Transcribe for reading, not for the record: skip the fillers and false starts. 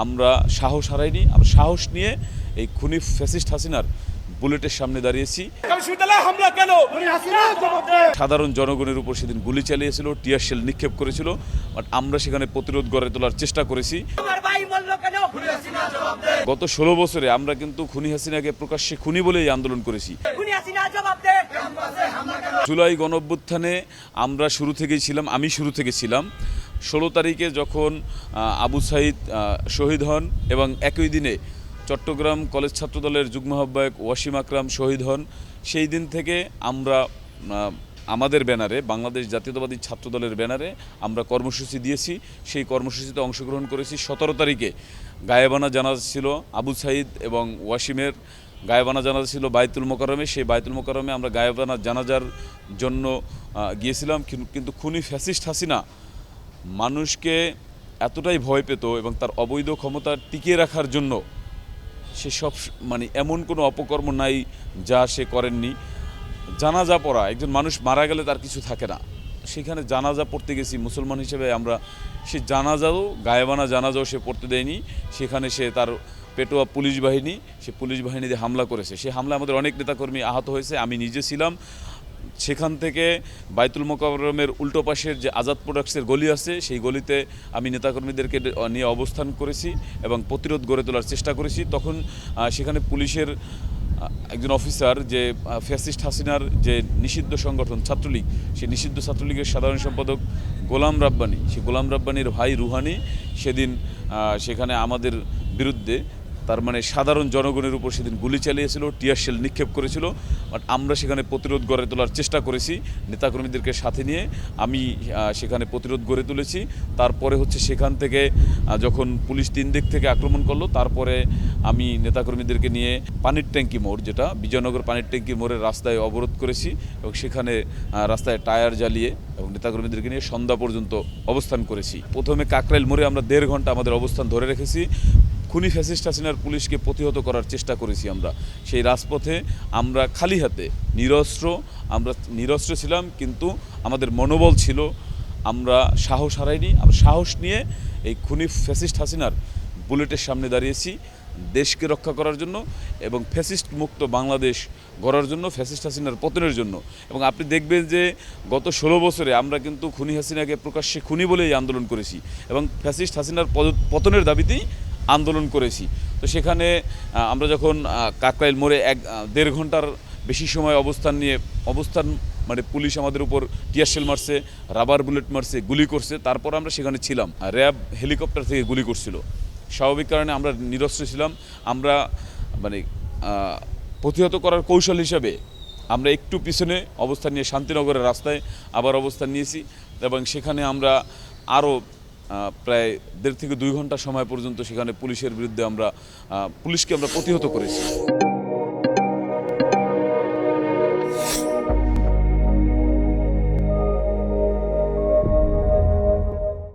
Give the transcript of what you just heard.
আমরা সাহস হারাইনি, আমরা সাহস নিয়ে এই খুনি ফ্যাসিস্ট হাসিনার বুলেটের সামনে দাঁড়িয়েছি। সাধারণ জনগণের উপর সেদিন গুলি চালিয়েছিল, টিয়ার শেল নিক্ষেপ করেছিল, বাট আমরা সেখানে প্রতিরোধ গড়ে তোলার চেষ্টা করেছি। গত 16 বছরে আমরা কিন্তু খুনি হাসিনাকে প্রকাশ্যে খুনি বলেই আন্দোলন করেছি। জুলাই গণঅভ্যুত্থানে আমরা শুরু থেকেই ছিলাম, আমি শুরু থেকে ছিলাম। 16 তারিখে যখন আবু সাঈদ শহীদ হন এবং একই দিনে চট্টগ্রাম কলেজ ছাত্রদলের যুগ্ম আহ্বায়ক ওয়াসিম আকরাম শহীদ হন, সেই দিন থেকে আমরা আমাদের ব্যানারে, বাংলাদেশ জাতীয়তাবাদী ছাত্রদলের ব্যানারে আমরা কর্মসূচি দিয়েছি। সেই কর্মসূচিতে অংশগ্রহণ করেছি। 17 তারিখে গায়েবানা জানাজা ছিল আবু সাঈদ এবং ওয়াসিমের, গায়েবানা জানাজা ছিল বাইতুল মোকাররমে। সেই বাইতুল মোকাররমে আমরা গায়েবানা জানাজার জন্য গিয়েছিলাম, কিন্তু খুনি ফ্যাসিস্ট হাসিনা মানুষকে এতটাই ভয় পেত এবং তার অবৈধ ক্ষমতা টিকিয়ে রাখার জন্য সে সব এমন কোনো অপকর্ম নাই যা সে করেননি। জানাজা পড়া, একজন মানুষ মারা গেলে তার কিছু থাকে না, সেখানে জানাজা পড়তে গেছি মুসলমান হিসেবে আমরা, সে জানাজাও, গায়েবানা জানাজাও সে পড়তে দেয়নি। সেখানে সে তার পেটোয়া পুলিশ বাহিনী, সে পুলিশ বাহিনী দিয়ে হামলা করেছে। সেই হামলায় আমাদের অনেক নেতাকর্মী আহত হয়েছে, আমি নিজে ছিলাম। সেখান থেকে বাইতুল মোকাররমের উল্টো পাশের যে আজাদ প্রোডাক্টসের গলি আছে, সেই গলিতে আমি নেতাকর্মীদেরকে নিয়ে অবস্থান করেছি এবং প্রতিরোধ গড়ে তোলার চেষ্টা করেছি। তখন সেখানে পুলিশের একজন অফিসার, যে ফ্যাসিস্ট হাসিনার যে নিষিদ্ধ সংগঠন ছাত্রলীগ, সেই নিষিদ্ধ ছাত্রলীগের সাধারণ সম্পাদক গোলাম রাব্বানী, সেই গোলাম রাব্বানীর ভাই রুহানি সেদিন সেখানে আমাদের বিরুদ্ধে, তার সাধারণ জনগণের উপর সেদিন গুলি চালিয়েছিল, টিয়ার শেল নিক্ষেপ করেছিল, বাট আমরা সেখানে প্রতিরোধ গড়ে তোলার চেষ্টা করেছি নেতাকর্মীদেরকে সাথে নিয়ে। আমি সেখানে প্রতিরোধ গড়ে তুলেছি। তারপরে সেখান থেকে যখন পুলিশ 3 দিক থেকে আক্রমণ করলো, তারপরে আমি নেতাকর্মীদেরকে নিয়ে পানির ট্যাঙ্কি মোড়, যেটা বিজয়নগর পানির ট্যাঙ্কি মোড়ের রাস্তায় অবরোধ করেছি এবং সেখানে রাস্তায় টায়ার জ্বালিয়ে এবং নেতাকর্মীদেরকে নিয়ে সন্ধ্যা পর্যন্ত অবস্থান করেছি। প্রথমে কাকরাইল মোড়ে আমরা 1.5 ঘন্টা আমাদের অবস্থান ধরে রেখেছি। খুনি ফ্যাসিস্ট হাসিনার পুলিশকে প্রতিহত করার চেষ্টা করেছি আমরা। সেই রাজপথে আমরা খালি হাতে, আমরা নিরস্ত্র ছিলাম, কিন্তু আমাদের মনোবল ছিল। আমরা সাহস হারাইনি, আমরা সাহস নিয়ে এই খুনি ফ্যাসিস্ট হাসিনার বুলেটের সামনে দাঁড়িয়েছি দেশকে রক্ষা করার জন্য এবং ফ্যাসিস্ট মুক্ত বাংলাদেশ গড়ার জন্য, ফ্যাসিস্ট হাসিনার পতনের জন্য। এবং আপনি দেখবেন যে গত 16 বছরে আমরা কিন্তু খুনি হাসিনাকে প্রকাশ্যে খুনি বলেই আন্দোলন করেছি এবং ফ্যাসিস্ট হাসিনার পতনের দাবিতেই আন্দোলন করেছি। তো সেখানে আমরা যখন কাকরাইল মোড়ে 1.5 ঘন্টার বেশি সময় অবস্থান পুলিশ আমাদের উপর টিয়ার শেল মারছে, রাবার বুলেট মারছে, গুলি করছে, তারপর আমরা সেখানে ছিলাম। র্যাব হেলিকপ্টার থেকে গুলি করছিল। স্বাভাবিক কারণে আমরা নিরস্ত্র ছিলাম। আমরা প্রতিহত করার কৌশল হিসাবে আমরা একটু পিছনে অবস্থান নিয়ে শান্তিনগরের রাস্তায় আবার অবস্থান নিয়েছি এবং সেখানে আমরা আরও প্রায় 1.5 থেকে 2 ঘন্টা সময় পর্যন্ত সেখানে পুলিশের বিরুদ্ধে পুলিশকে আমরা প্রতিহত করেছি।